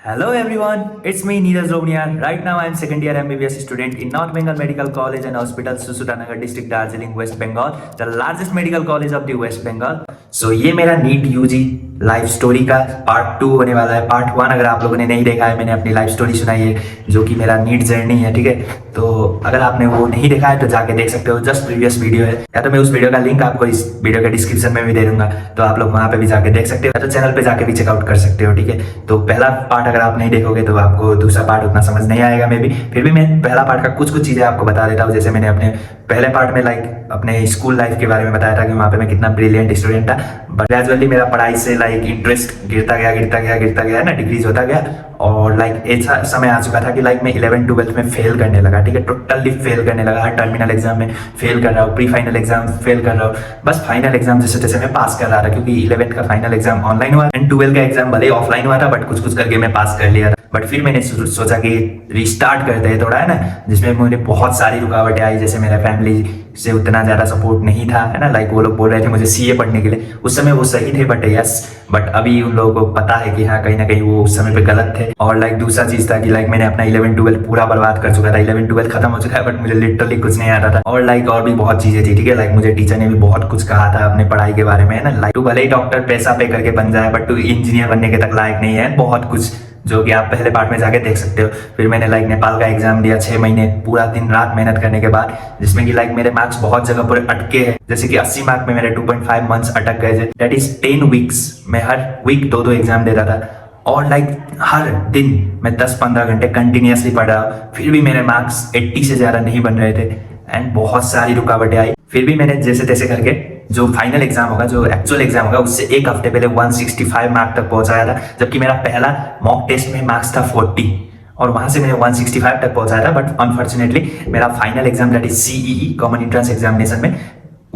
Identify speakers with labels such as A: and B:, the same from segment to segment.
A: Hello everyone, it's me Neeraj Romanian. Right now I am second year MBBS student in North Bengal Medical College and Hospital, Susutanagar district, Darjeeling, West Bengal, the largest medical college of the West Bengal. So ये मेरा NEET UG life story का part 2 होने वाला है। Part 1 अगर आप लोगों ने नहीं देखा है, मैंने अपनी लाइफ स्टोरी सुनाई है जो कि मेरा नीट जर्नी है, ठीक है। तो अगर आपने वो नहीं देखा है तो जाके देख सकते हो, जस्ट प्रीवियस वीडियो है, या तो मैं उस वीडियो का लिंक आपको इस वीडियो के डिस्क्रिप्शन में भी दे दूंगा, तो आप लोग वहां पे भी जाके देख सकते हो, या तो चैनल पे जाके भी चेकआउट कर सकते हो, ठीक है। तो पहला पार्ट अगर आप नहीं देखोगे तो आपको दूसरा पार्ट उतना समझ नहीं आएगा मे भी, फिर भी मैं पहला पार्ट का कुछ चीजें आपको बता देता हूँ। जैसे मैंने अपने पहले पार्ट में अपने स्कूल लाइफ के बारे में बताया था कि वहाँ पे मैं कितना ब्रिलियंट स्टूडेंट था, बट ग्रेजुअली मेरा पढ़ाई से इंटरेस्ट गिरता गया ना, डिक्रीज होता गया। और ऐसा समय आ चुका था कि मैं 11th-12th में फेल करने लगा, ठीक है, टोटली फेल करने लगा। हर टर्मिनल एग्जाम में फेल कर रहा हूँ, प्री फाइनल एग्जाम फेल कर रहा हूँ, बस फाइनल एग्जाम जैसे तैसे मैं पास कर रहा था, क्योंकि 11th का फाइनल एग्जाम ऑनलाइन हुआ एंड 12th का एग्जाम भले ऑफलाइन हुआ था, बट कुछ करके मैं पास कर लिया था। बट फिर मैंने सोचा कि रिस्टार्ट करते हैं थोड़ा, है ना, जिसमें मुझे बहुत सारी रुकावटें आई। जैसे मेरा फैमिली से उतना ज़्यादा सपोर्ट नहीं था, है ना, वो लोग बोल रहे थे मुझे सीए पढ़ने के लिए, उस समय वो सही थे, बट अभी उन लोगों को पता है कि हाँ, कहीं ना कहीं वो उस समय पे गलत थे। और दूसरा चीज़ था कि मैंने अपना 11th-12th पूरा बर्बाद कर चुका था। 11th-12th खत्म हो चुका है, बट मुझे लिटरली कुछ नहीं आता था। और भी बहुत चीज़ें थी, ठीक है, मुझे टीचर ने भी बहुत कुछ कहा था अपने पढ़ाई के बारे में, है ना, तू भले ही डॉक्टर पैसा पे करके बन जाए, बट तू इंजीनियर बनने के तक लायक नहीं है, बहुत कुछ, जो कि आप पहले पार्ट में जाके देख सकते हो। फिर मैंने नेपाल का एग्जाम दिया 6 महीने पूरा दिन रात मेहनत करने के बाद, जिसमें कि मेरे मार्क्स बहुत जगह पर अटके हैं। जैसे कि 80 मार्क में मेरे 2.5 मंथ्स अटक गए थे, दैट इज 10 वीक्स। मैं हर वीक 2 एग्जाम देता था, और हर दिन मैं 10-15 घंटे कंटिन्यूसली पढ़ रहा हूँ, फिर भी मेरे मार्क्स 80 से ज्यादा नहीं बन रहे थे एंड बहुत सारी रुकावटें आई। फिर भी मैंने जैसे तैसे करके जो फाइनल एग्जाम होगा, जो एक्चुअल एग्जाम होगा, उससे एक हफ्ते पहले 165 मार्क तक पहुंचाया था, जबकि मेरा पहला मॉक टेस्ट में मार्क्स था 40, और वहां से मैंने 165 तक पहुंचाया था। बट अनफॉर्चुनेटली मेरा final exam that is CEE common entrance examination में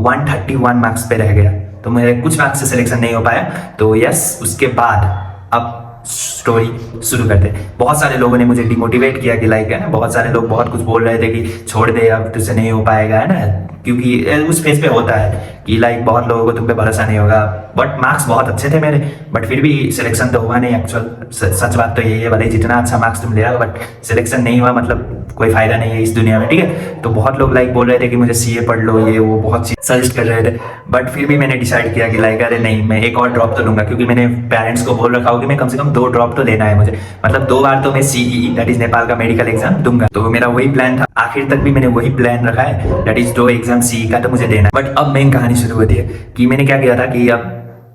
A: 131 मार्क्स पे रह गया, तो मेरे कुछ मार्क्स से सिलेक्शन नहीं हो पाया। तो यस, उसके बाद अब स्टोरी शुरू करते हैं। बहुत सारे लोगों ने मुझे डिमोटिवेट किया कि है ना, बहुत सारे लोग बहुत कुछ बोल रहे थे कि छोड़ दे, अब तुझसे नहीं हो पाएगा, है ना, क्योंकि उस फेज पे होता है कि बहुत लोगों को तुम पे भरोसा नहीं होगा। बट मार्क्स बहुत अच्छे थे मेरे, बट फिर भी सिलेक्शन तो हुआ नहीं। एक्चुअल सच बात तो यही है, भले जितना अच्छा मार्क्स तुम ले आओ, बट सिलेक्शन नहीं हुआ, मतलब कोई फायदा नहीं है इस दुनिया में, ठीक है। तो बहुत लोग बोल रहे थे कि मुझे सीए पढ़ लो, ये वो बहुत चीज सजेस्ट कर रहे थे, बट फिर भी मैंने डिसाइड किया कि अरे नहीं, मैं एक और ड्रॉप तो लूंगा, क्योंकि मैंने पेरेंट्स को बोल रखा हो कि मैं कम से कम 2 ड्रॉप तो लेना है मुझे, मतलब 2 बार तो मैं सीईई दैट इज नेपाल का मेडिकल एग्जाम दूंगा। तो मेरा वही प्लान था, आखिर तक भी मैंने वही प्लान रखा है, दैट इज 2 एग्जाम सीई का तो मुझे देना है। बट अब मेन कहानी शुरू होती है कि मैंने क्या किया था कि अब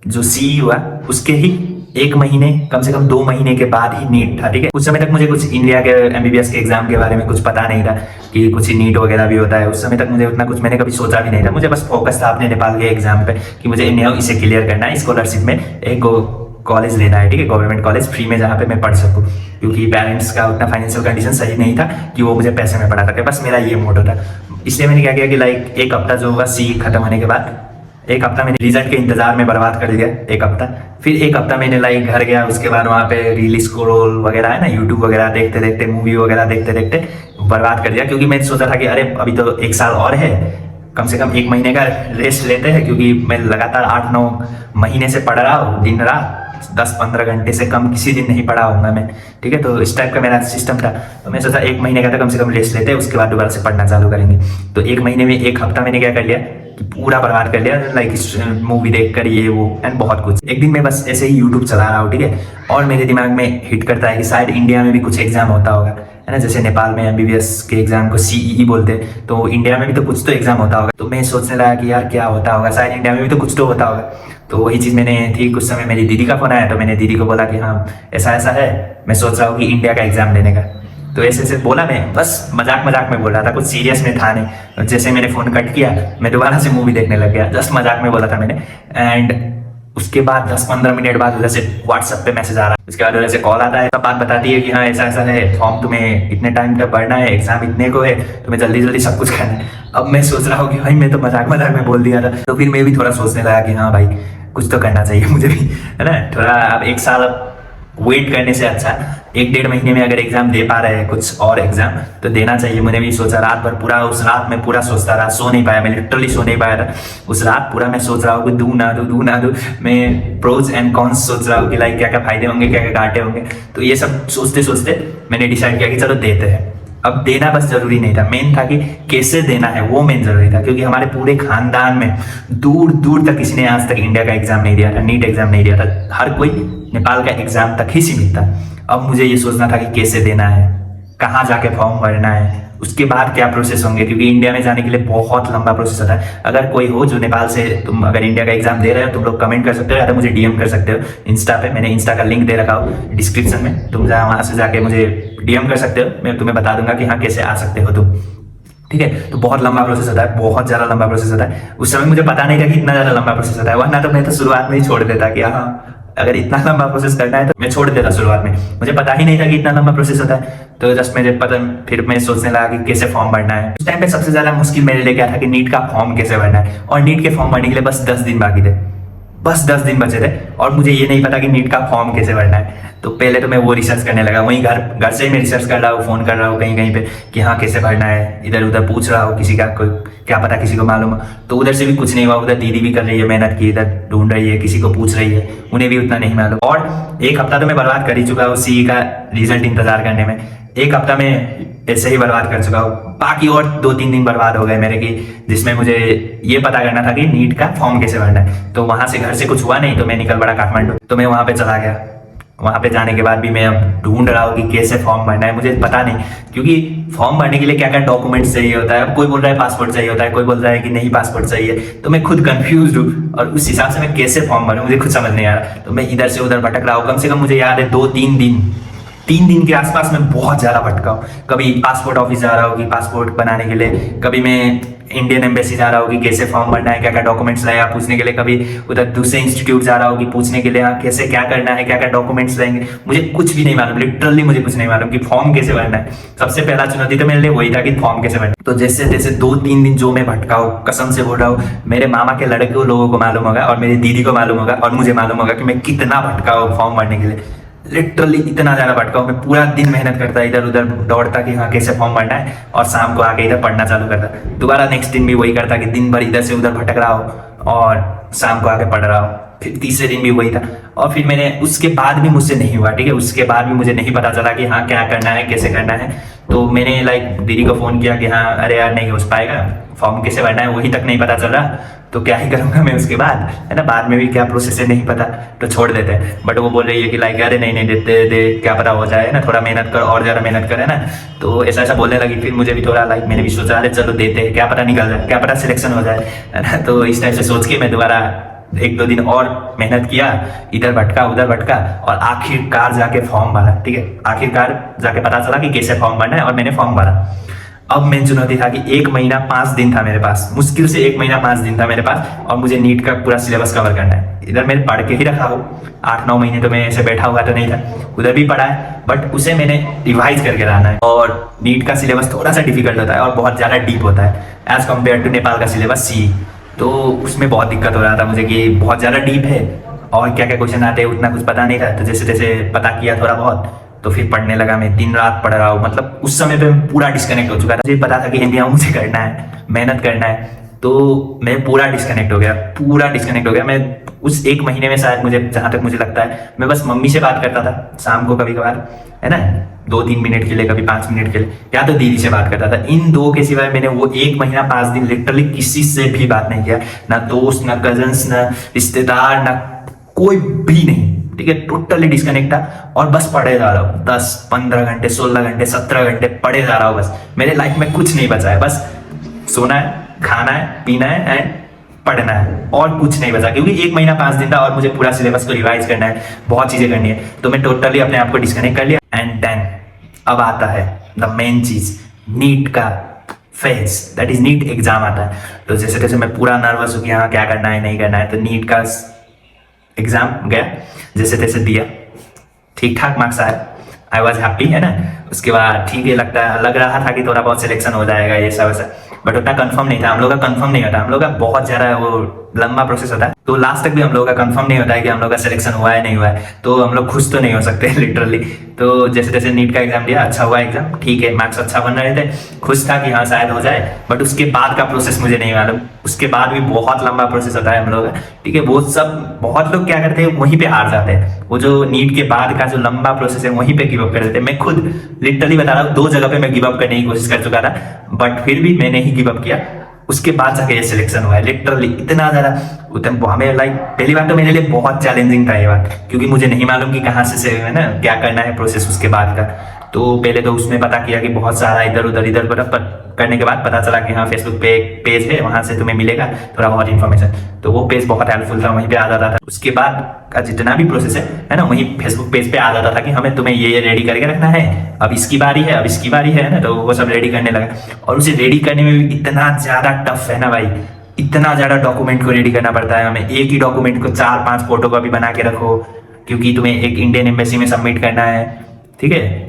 A: जो सीई हुआ उसके ही 1 महीने, कम से कम 2 महीने के बाद ही नीट था, ठीक है। उस समय तक मुझे कुछ इंडिया के एमबीबीएस के एग्जाम के बारे में कुछ पता नहीं था कि कुछ नीट वगैरह भी होता है। उस समय तक मुझे उतना कुछ मैंने कभी सोचा भी नहीं था, मुझे बस फोकस था अपने नेपाल के एग्जाम पे कि मुझे इसे क्लियर करना है, स्कॉलरशिप में एक कॉलेज लेना है, ठीक है, गवर्नमेंट कॉलेज फ्री में जहाँ पे मैं पढ़ सकूँ, क्योंकि पेरेंट्स का उतना फाइनेंशियल कंडीशन सही नहीं था कि वो मुझे पैसे में पढ़ा सके, बस मेरा ये मोटो था। इसलिए मैंने क्या किया कि एक हफ्ता जो होगा सी खत्म होने के बाद, 1 हफ्ता मैंने रिजल्ट के इंतजार में बर्बाद कर दिया, 1 हफ्ता। फिर 1 हफ्ता मैंने घर गया, उसके बाद वहाँ पे रील स्क्रॉल वगैरह, है ना, यूट्यूब वगैरह देखते देखते, मूवी वगैरह देखते देखते बर्बाद कर दिया, क्योंकि मैंने सोचा था कि अरे अभी तो 1 साल और है, कम से कम 1 महीने का रेस्ट लेते हैं, क्योंकि मैं लगातार 8-9 महीने से पढ़ रहा हूँ, दिन रात 10-15 घंटे से कम किसी दिन नहीं पढ़ा हूँगा मैं, ठीक है। तो इस टाइप का मेरा सिस्टम था, तो मैं सोचा 1 महीने का तो कम से कम रेस्ट लेते हैं, उसके बाद दोबारा से पढ़ना चालू करेंगे। तो 1 महीने में 1 हफ्ता मैंने क्या कर लिया कि पूरा बर्बाद कर लिया, मूवी देख कर ये वो एंड बहुत कुछ। एक दिन मैं बस ऐसे ही यूट्यूब चला रहा हूँ, ठीक है, और मेरे दिमाग में हिट करता है कि शायद इंडिया में भी कुछ एग्जाम होता होगा, है ना, जैसे नेपाल में एमबीबीएस के एग्जाम को सीईई बोलते हैं, तो इंडिया में भी तो कुछ तो एग्जाम होता होगा। तो मैं सोचने लगा कि यार क्या होता होगा, शायद इंडिया में भी तो कुछ तो होता होगा। तो वही चीज़ मैंने थी, कुछ समय मेरी दीदी का फोन आया, तो मैंने दीदी को बोला कि हाँ ऐसा ऐसा है, मैं सोच रहा हूँ कि इंडिया का एग्जाम देने का। तो ऐसे ऐसे बोला, मैं बस मजाक में बोल रहा था, कुछ सीरियस में था नहीं। जैसे मैंने फोन कट किया, मैं दोबारा से मूवी देखने लग गया, जस्ट मजाक में बोला था मैंने। एंड उसके बाद 10-15 मिनट बाद उधर से व्हाट्सएप पे मैसेज आ रहा है, उसके बाद उधर से कॉल आता है, तब बात बताती है कि हाँ ऐसा ऐसा है, फॉर्म तुम्हें इतने टाइम तक भरना है, एग्जाम इतने को है, तुम्हें जल्दी जल्दी सब कुछ करना है। अब मैं सोच रहा हूँ कि भाई मैं तो मजाक में बोल दिया था, तो फिर मैं भी थोड़ा सोचने लगा कि हाँ भाई कुछ तो करना चाहिए मुझे भी, है ना, थोड़ा अब 1 साल अब वेट करने से अच्छा 1-1.5 महीने में अगर एग्जाम दे पा रहे हैं कुछ और एग्जाम तो देना चाहिए। मैंने भी सोचा, रात भर पूरा, उस रात में पूरा सोचता रहा, सो नहीं पाया, मैं लिटरली सो नहीं पाया था उस रात पूरा। मैं सोच रहा हूँ कि दूँ ना दूँ, मैं प्रोज एंड कॉन्स सोच रहा हूँ कि लाइक क्या क्या फायदे होंगे, क्या क्या घाटे होंगे। तो ये सब सोचते सोचते मैंने डिसाइड किया कि चलो देते हैं। अब देना बस जरूरी नहीं था, मेन था कि कैसे देना है, वो मेन जरूरी था। क्योंकि हमारे पूरे खानदान में दूर दूर तक किसी ने आज तक इंडिया का एग्जाम नहीं दिया था, नीट एग्जाम नहीं दिया था। हर कोई नेपाल का एग्जाम तक ही सीमित था। अब मुझे ये सोचना था कि कैसे देना है, कहाँ जाके फॉर्म भरना है, उसके बाद क्या प्रोसेस होंगे। क्योंकि इंडिया में जाने के लिए बहुत लंबा प्रोसेस होता है। अगर कोई हो जो नेपाल से, तुम अगर इंडिया का एग्जाम दे रहे हो, तुम लोग कमेंट कर सकते हो या तो मुझे डीएम कर सकते हो इंस्टा पे। मैंने इंस्टा का लिंक दे रखा हो डिस्क्रिप्शन में, तुम वहां से जाके मुझे डीएम कर सकते हो। मैं तुम्हें बता दूंगा कि हाँ कैसे आ सकते हो तुम, ठीक है। तो बहुत लंबा प्रोसेस होता है, बहुत ज्यादा लंबा प्रोसेस होता है। उस समय मुझे पता नहीं था कि इतना ज्यादा लंबा प्रोसेस होता है, वरना तो मैं तो शुरुआत में ही छोड़ देता कि हाँ अगर इतना लंबा प्रोसेस करना है तो मैं छोड़ देता शुरुआत में। मुझे पता ही नहीं था कि इतना लंबा प्रोसेस होता है। तो जस्ट मुझे पता, फिर मैं सोचने लगा कि कैसे फॉर्म भरना है। उस टाइम पे सबसे ज्यादा मुश्किल मेरे लिए क्या था कि नीट का फॉर्म कैसे भरना है। और नीट के फॉर्म भरने के लिए बस 10 दिन बाकी थे, बस 10 दिन बचे थे और मुझे ये नहीं पता कि नीट का फॉर्म कैसे भरना है। तो पहले तो मैं वो रिसर्च करने लगा, वहीं घर से ही मैं रिसर्च कर रहा हूँ, फोन कर रहा हूँ कहीं कहीं पे कि हाँ कैसे भरना है। इधर उधर पूछ रहा हूँ किसी का, कोई क्या पता किसी को मालूम हो। तो उधर से भी कुछ नहीं हुआ। उधर दीदी भी कर रही है मेहनत की, इधर ढूंढ रही है, किसी को पूछ रही है, उन्हें भी उतना नहीं मालूम। और 1 हफ्ता तो मैं बर्बाद कर ही चुका हूँ सीई का रिजल्ट इंतजार करने में। 1 हफ्ता में ऐसे ही बर्बाद कर चुका हूँ। बाकी और 2-3 दिन बर्बाद हो गए मेरे, की जिसमें मुझे ये पता करना था कि नीट का फॉर्म कैसे भरना है। तो वहां से घर से कुछ हुआ नहीं, तो मैं निकल पड़ा काठमांडू। तो मैं वहां पे चला गया। वहां पे जाने के बाद भी मैं अब ढूंढ रहा हूँ कि कैसे फॉर्म भरना है, मुझे पता नहीं। क्योंकि फॉर्म भरने के लिए क्या क्या डॉक्यूमेंट्स चाहिए होता है। अब कोई बोल रहा है पासपोर्ट चाहिए होता है, कोई बोल रहा है कि नहीं पासपोर्ट चाहिए। तो मैं खुद कंफ्यूज हूँ और उस हिसाब से मैं कैसे फॉर्म भरूँ मुझे खुद समझ नहीं आ रहा। तो मैं इधर से उधर भटक रहा हूँ। कम से कम मुझे याद है 3 दिन के आसपास में बहुत ज्यादा भटका हूँ। कभी पासपोर्ट ऑफिस जा रहा हूँ कि पासपोर्ट बनाने के लिए, कभी मैं इंडियन एम्बेसी जा रहा हूँ कि कैसे फॉर्म भरना है, क्या क्या डॉक्यूमेंट्स लाएगा पूछने के लिए, कभी उधर दूसरे इंस्टीट्यूट जा रहा हूँ कि पूछने के लिए हाँ कैसे क्या करना है, क्या क्या डॉक्यूमेंट्स लाएंगे। मुझे कुछ भी नहीं मालूम, लिटरली मुझे कुछ नहीं मालूम कि फॉर्म कैसे भरना है। सबसे पहला चुनौती तो मेरे लिए वही था कि फॉर्म कैसे भरना है। तो जैसे जैसे 2-3 दिन जो मैं भटका हूँ, कसम से बोल रहा हूँ, मेरे मामा के लड़के लोगों को मालूम होगा और मेरी दीदी को मालूम होगा और मुझे मालूम होगा कि मैं कितना भटका हूँ फॉर्म भरने के लिए। लिटरली इतना ज्यादा भटका हूँ मैं। पूरा दिन मेहनत करता, इधर उधर दौड़ता कि हाँ कैसे फॉर्म भरना है, और शाम को आके इधर पढ़ना चालू करता। दोबारा नेक्स्ट दिन भी वही करता कि दिन भर इधर से उधर भटक रहा हो और शाम को आके पढ़ रहा हो। फिर तीसरे दिन भी वही था। और फिर मैंने, उसके बाद भी मुझसे नहीं हुआ, ठीक है। उसके बाद भी मुझे नहीं पता चला कि हाँ क्या करना है, कैसे करना है। तो मैंने लाइक दीदी को फोन किया कि हाँ अरे यार नहीं हो पाएगा, फॉर्म कैसे भरना है वही तक नहीं पता चल रहा, तो क्या ही करूंगा मैं उसके बाद, है ना। बाद में भी क्या प्रोसेस है नहीं पता, तो छोड़ देते हैं। बट वो बोल रही है कि लाइक अरे नहीं देते दे, क्या पता हो जाए ना, थोड़ा मेहनत कर और ज़्यादा मेहनत कर, है ना। तो ऐसा बोलने लगी। फिर मुझे भी थोड़ा लाइक, मैंने भी सोचा अरे चलो देते हैं, क्या पता निकल जाए, क्या पता सिलेक्शन हो जाए, है ना। तो इस टाइप से सोच के मैं दोबारा 1-2 दिन और मेहनत किया, इधर भटका उधर भटका और आखिरकार जाके फॉर्म भरा, ठीक है। आखिरकार जाके पता चला कि कैसे फॉर्म भरना है और मैंने फॉर्म भरा। अब मेन चुनौती था कि 1 महीना 5 दिन था मेरे पास, मुश्किल से 1 महीना 5 दिन था मेरे पास, और मुझे नीट का पूरा सिलेबस कवर करना है। इधर मैंने पढ़ के ही रखा हो 8-9 महीने, तो मैं ऐसे बैठा हुआ तो नहीं था, उधर भी पढ़ा है, बट उसे मैंने रिवाइज करके लाना है। और नीट का सिलेबस थोड़ा सा डिफिकल्ट होता है और बहुत ज़्यादा डीप होता है एज कम्पेयर टू नेपाल का सिलेबस सी। तो उसमें बहुत दिक्कत हो रहा था मुझे कि बहुत ज़्यादा डीप है और क्या क्या क्वेश्चन आते हैं उतना कुछ पता नहीं था। तो जैसे जैसे पता किया थोड़ा बहुत, तो फिर पढ़ने लगा। मैं दिन रात पढ़ रहा हूँ, मतलब उस समय पे पूरा डिस्कनेक्ट हो चुका था। मुझे पता था कि इंडिया मुझे करना है, मेहनत करना है, तो मैं पूरा डिस्कनेक्ट हो गया। मैं उस 1 महीने में शायद, मुझे जहाँ तक मुझे लगता है, मैं बस मम्मी से बात करता था शाम को कभी कभार, है ना, 2-3 मिनट के लिए, कभी 5 मिनट के लिए, या तो दीदी से बात करता था। इन 2 के सिवाय मैंने वो 1 महीना 5 दिन लिटरली किसी से भी बात नहीं किया, ना दोस्त, ना कजन्स, ना रिश्तेदार, ना कोई भी नहीं, ठीक है। टोटली डिस्कनेक्ट था और बस पढ़े जा रहा हूँ। 10-15 घंटे, 16 घंटे, 17 घंटे पढ़े जा रहा हूँ। बस मेरे लाइफ में कुछ नहीं बचा है, बस सोना है, खाना है, पीना है एंड पढ़ना है, और कुछ नहीं बचा। क्योंकि 1 महीना 5 दिन था और मुझे पूरा सिलेबस को रिवाइज करना है, बहुत चीजें करनी है। तो मैं टोटली अपने आप को डिस्कनेक्ट कर लिया। एंड देन अब आता है द मेन चीज, नीट का phase, that is NEET exam आता है। तो जैसे जैसे मैं पूरा नर्वस हूँ कि हाँ क्या करना है नहीं करना है। तो नीट का एग्जाम गया, जैसे तैसे दिया, ठीक ठाक मार्क्स आया, आई वॉज हैप्पी, है ना। उसके बाद ठीक है, लग रहा था कि थोड़ा बहुत सिलेक्शन हो जाएगा ये सब वैसा, बट उतना कंफर्म नहीं था। हम लोग का कंफर्म नहीं होता, हम लोग का बहुत ज़्यादा वो लंबा प्रोसेस होता है। तो लास्ट तक भी हम लोगों का कंफर्म नहीं होता है कि हम लोग का सिलेक्शन हुआ है नहीं हुआ है, तो हम लोग खुश तो नहीं हो सकते लिटरली। तो जैसे जैसे नीट का एग्जाम दिया, अच्छा हुआ एग्जाम, ठीक है, मार्क्स अच्छा बन रहे थे, खुश था कि हाँ शायद हो जाए। बट उसके बाद का प्रोसेस मुझे नहीं मालूम, उसके बाद भी बहुत लंबा प्रोसेस होता है हम लोग का, ठीक है। वो सब बहुत लोग क्या करते हैं, वहीं पे हार जाते हैं। वो जो नीट के बाद का जो लंबा प्रोसेस है वहीं पे गिव अप कर देते हैं। मैं खुद लिटरली बता रहा हूँ, 2 जगह पे मैं गिव अप करने की कोशिश कर चुका था, बट फिर भी मैंने ही गिव अप किया। उसके बाद जाके ये सिलेक्शन हुआ है। लिटरली इतना ज्यादा हमें लाइक पहली बार तो मेरे लिए बहुत चैलेंजिंग था ये बात, क्योंकि मुझे नहीं मालूम कि कहाँ से है ना क्या करना है प्रोसेस उसके बाद का। तो पहले तो उसमें पता किया कि बहुत सारा इधर उधर करने के बाद पता चला कि हाँ फेसबुक पे एक पेज है, वहां से तुम्हें मिलेगा थोड़ा बहुत इन्फॉर्मेशन। तो वो पेज बहुत हेल्पफुल था, वहीं पे आ जाता था। उसके बाद का जितना भी प्रोसेस है ना, वहीं फेसबुक पेज पे आ जाता था कि हमें तुम्हें ये रेडी करके रखना है, अब इसकी बारी है, अब इसकी बारी है ना। तो वो सब रेडी करने लगा, और उसे रेडी करने में भी इतना ज्यादा टफ है ना भाई, इतना ज्यादा डॉक्यूमेंट को रेडी करना पड़ता है हमें। एक ही डॉक्यूमेंट को 4-5 फोटो कॉपी बना के रखो, क्योंकि तुम्हें एक इंडियन एम्बेसी में सबमिट करना है, ठीक है,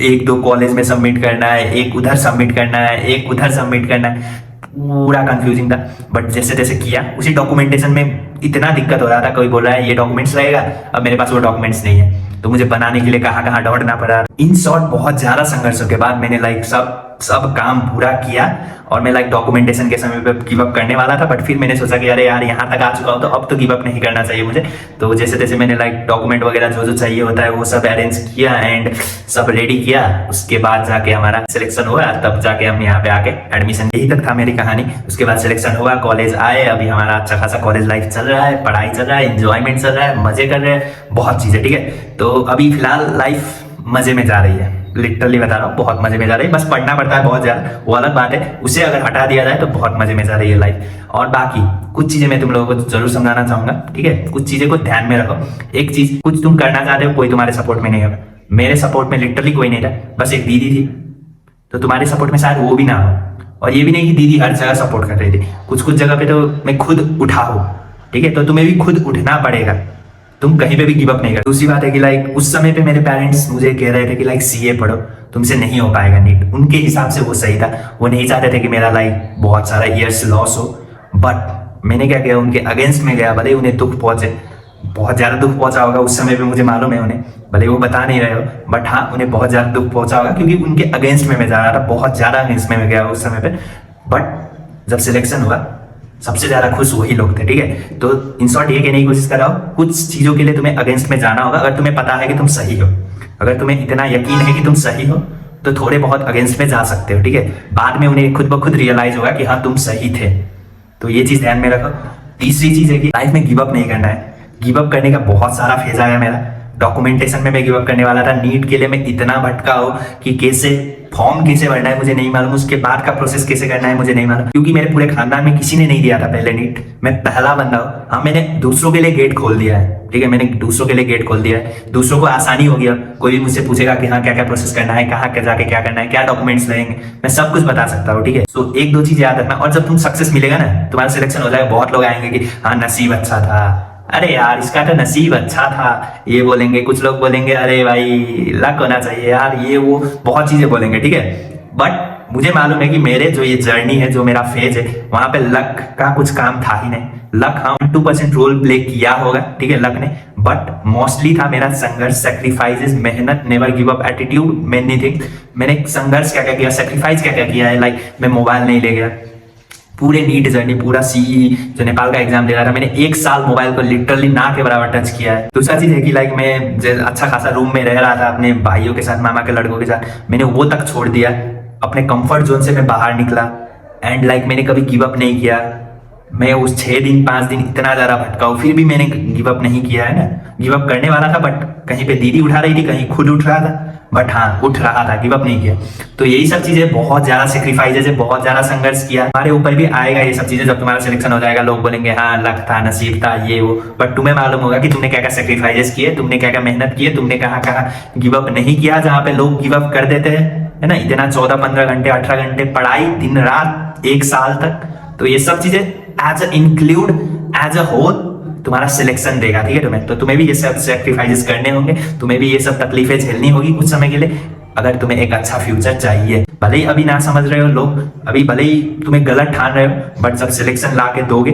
A: 1-2 कॉलेज में सबमिट करना है, एक उधर सबमिट करना है, एक उधर सबमिट करना है। पूरा कंफ्यूजिंग था, बट जैसे जैसे किया उसी डॉक्यूमेंटेशन में इतना दिक्कत हो रहा था। कोई बोल रहा है ये डॉक्यूमेंट्स रहेगा, अब मेरे पास वो डॉक्यूमेंट्स नहीं है, तो मुझे बनाने के लिए कहाँ कहाँ दौड़ना पड़ा। इन शॉर्ट बहुत ज्यादा संघर्षों के बाद मैंने लाइक सब काम पूरा किया, और मैं लाइक डॉक्यूमेंटेशन के समय पे गिव अप करने वाला था। बट फिर मैंने सोचा कि अरे यार यहाँ तक आ चुका हूँ तो अब तो गिव अप नहीं करना चाहिए मुझे। तो जैसे तैसे मैंने लाइक डॉक्यूमेंट वगैरह जो जो चाहिए होता है वो सब अरेंज किया एंड सब रेडी किया। उसके बाद जाके हमारा सिलेक्शन हुआ, तब जाके हम यहाँ पे आके एडमिशन, यही तक था मेरी कहानी। उसके बाद सिलेक्शन हुआ, कॉलेज आए, अभी हमारा अच्छा खासा कॉलेज लाइफ चल रहा है, पढ़ाई चल रहा है, इंजॉयमेंट चल रहा है, मजे कर रहे हैं, बहुत चीजें, ठीक है। तो अभी फिलहाल लाइफ मजे में जा रही है, लिटरली बता रहा हूँ, बहुत मजे में जा रही है। बस पढ़ना पड़ता है बहुत ज्यादा, वो अलग बात है, उसे अगर हटा दिया जाए तो बहुत मजे में जा रही है लाइफ। और बाकी कुछ चीजें मैं तुम लोगों को जरूर समझाना चाहूंगा, ठीक है। कुछ चीजें को ध्यान में रखो। एक चीज, कुछ तुम करना चाहते हो, कोई तुम्हारे सपोर्ट में नहीं होगा। मेरे सपोर्ट में लिटरली कोई नहीं था, बस एक दीदी थी। तो तुम्हारे सपोर्ट में शायद वो भी ना हो, और ये भी नहीं कि दीदी हर जगह सपोर्ट कर रही थी। कुछ कुछ जगह पे तो मैं खुद उठा हूँ, ठीक है। तो तुम्हें भी खुद उठना पड़ेगा, तुम कहीं पे भी गिव अप नहीं कर। दूसरी बात है कि लाइक उस समय पे मेरे पेरेंट्स मुझे कह रहे थे कि लाइक सीए पढ़ो, तुमसे नहीं हो पाएगा नीट। उनके हिसाब से वो सही था, वो नहीं चाहते थे कि मेरा लाइक बहुत सारा ईयर्स लॉस हो। बट मैंने क्या किया, उनके अगेंस्ट में गया। भले उन्हें दुख पहुंचे, बहुत ज्यादा दुख पहुंचा होगा उस समय पे, मुझे मालूम है उन्हें, भले वो बता नहीं रहे हो, बट हाँ उन्हें बहुत ज्यादा दुख पहुंचा होगा, क्योंकि उनके अगेंस्ट में मैं जा रहा था, बहुत ज्यादा अगेंस्ट में मैं गया उस समय पे। बट जब सिलेक्शन हुआ, सबसे ज्यादा खुश वही लोग थे, ठीक है। तो इन शॉर्ट ये कहने की कोशिश कर रहा हूँ, कुछ चीजों के लिए तुम्हें अगेंस्ट में जाना होगा। अगर तुम्हें पता है कि तुम सही हो, अगर तुम्हें इतना यकीन है कि तुम सही हो, तो थोड़े बहुत अगेंस्ट में जा सकते हो, ठीक है। बाद में उन्हें खुद ब खुद रियलाइज होगा कि हाँ तुम सही थे। तो ये चीज ध्यान में रखो। तीसरी चीज है कि लाइफ में गिव अप नहीं करना है। गिव अप करने का बहुत सारा फेज आया मेरा। डॉक्यूमेंटेशन में मैं गिव अप करने वाला था, नीट के लिए मैं इतना भटका हूं कि कैसे फॉर्म कैसे भरना है मुझे नहीं मालूम, उसके बाद का प्रोसेस कैसे करना है मुझे नहीं मालूम, क्योंकि मेरे पूरे खानदान में किसी ने नहीं दिया था पहले नीट। मैं पहला बंदा हूँ। हाँ मैंने दूसरों के लिए गेट खोल दिया है, ठीक है, मैंने दूसरों के लिए गेट खोल दिया है। दूसरों को आसानी हो गया, कोई भी मुझसे पूछेगा कि हाँ क्या क्या प्रोसेस करना है, कहाँ जाके क्या करना है, क्या डॉक्यूमेंट्स लगेंगे, मैं सब कुछ बता सकता हूँ, ठीक है। तो 1-2 चीज याद रखना, और जब तुम सक्सेस मिलेगा ना, तुम्हारा सिलेक्शन हो जाएगा, बहुत लोग आएंगे कि हाँ नसीब अच्छा था, अरे यार इसका तो नसीब अच्छा था, ये बोलेंगे। कुछ लोग बोलेंगे अरे भाई लक होना चाहिए यार, ये वो बहुत चीजें बोलेंगे, ठीक है। बट मुझे मालूम है कि मेरे जो ये जर्नी है, जो मेरा फेज है, वहां पे लक का कुछ काम था ही नहीं। लक हाँ 2% रोल प्ले किया होगा, ठीक है, लक ने, बट मोस्टली था मेरा संघर्ष, सेक्रीफाइसेस, मेहनत, never give up attitude, many things. मैंने संघर्ष क्या क्या किया, सेक्रीफाइस क्या क्या किया है, लाइक मैं मोबाइल नहीं ले गया पूरे नीट जर्नी, पूरा सीई जो नेपाल का एग्जाम दे रहा था, मैंने 1 साल मोबाइल को लिटरली ना के बराबर टच किया है। दूसरा चीज है कि लाइक मैं अच्छा खासा रूम में रह रहा था अपने भाइयों के साथ, मामा के लड़कों के साथ, मैंने वो तक छोड़ दिया। अपने कंफर्ट जोन से मैं बाहर निकला एंड लाइक मैंने कभी गिव अप नहीं किया। मैं उस 6 दिन 5 दिन इतना ज्यादा भटका हूँ, फिर भी मैंने गिव अप नहीं किया है ना। गिव अप करने वाला था, बट कहीं पे दीदी उठा रही थी, कहीं खुद उठ रहा था, बट हाँ उठ रहा था, गिव अप नहीं किया। तो यही सब चीजें, बहुत ज्यादा सेक्रीफाइसेस है, बहुत ज्यादा संघर्ष किया। हमारे ऊपर भी आएगा ये सब चीजें। जब तुम्हारा सिलेक्शन हो जाएगा, लोग बोलेंगे हाँ लक था, नसीब था, ये वो, बट तुम्हें मालूम होगा कि तुमने क्या क्या सेक्रीफाइसेस किए, तुमने क्या क्या मेहनत की है, तुमने कहाँ कहाँ गिव अप नहीं किया। जहाँ पे लोग गिव अप कर देते हैं, है ना, इतना 14-15 घंटे 18 घंटे पढ़ाई, दिन रात, 1 साल तक। तो ये सब चीजें as a include, as a whole तुम्हारा सिलेक्शन देगा, ठीक है। तुम्हें भी ये सब सेक्रीफाइसेस करने होंगे, तुम्हें भी ये सब तकलीफें झेलनी होगी कुछ समय के लिए, अगर तुम्हें एक अच्छा फ्यूचर चाहिए। भले ही अभी ना समझ रहे हो लोग, अभी भले ही तुम्हें गलत ठान रहे हो, बट जब सिलेक्शन ला के दोगे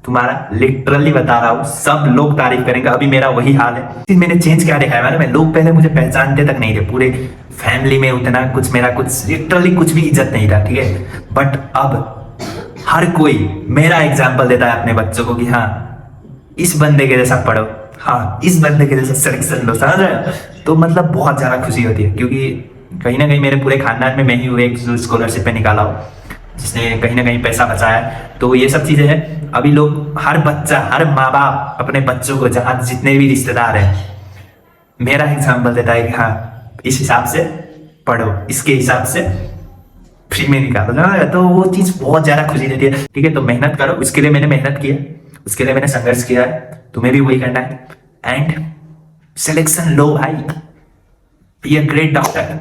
A: तुम्हारा लिटरली बता रहा हूँ, सब लोग तारीफ करेंगे। अभी मेरा वही हाल है। मैंने चेंज क्या देखा है मालूम है? लोग पहले मुझे पहचानते तक नहीं थे, पूरे फैमिली में उतना कुछ मेरा कुछ लिटरली कुछ भी इज्जत नहीं था, ठीक है। बट अब हर कोई मेरा एग्जाम्पल देता है अपने बच्चों को कि हाँ इस बंदे के जैसा पढ़ो, हाँ इस बंदे के जैसा सिलेक्शन लो, समझ रहे हो? तो मतलब बहुत ज्यादा खुशी होती है, क्योंकि कहीं ना कहीं मेरे पूरे खानदान में मैं ही हूँ एक जो स्कॉलरशिप पे निकाला हूँ, जिसने कहीं ना कहीं पैसा बचाया। तो ये सब चीजें हैं। अभी लोग, हर बच्चा, हर माँ बाप अपने बच्चों को, जहाँ जितने भी रिश्तेदार हैं, मेरा एग्जाम्पल देता है कि हाँ इस हिसाब से पढ़ो, इसके हिसाब से फ्री में निकालो ना। तो वो चीज बहुत ज्यादा खुशी देती है, ठीक है। तो मेहनत करो, उसके लिए मैंने मेहनत की है, उसके लिए मैंने संघर्ष किया है, तुम्हें भी वही करना है। एंड सिलेक्शन लो भाई, बी अ ग्रेट डॉक्टर।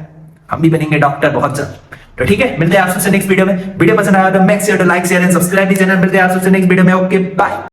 A: हम भी बनेंगे डॉक्टर बहुत जल्द। तो ठीक है, मिलते हैं आप सबसे नेक्स्ट वीडियो में। वीडियो पसंद आया तो make sure to like share and subscribe the channel. मिलते हैं आप सबसे नेक्स्ट वीडियो में। Okay bye.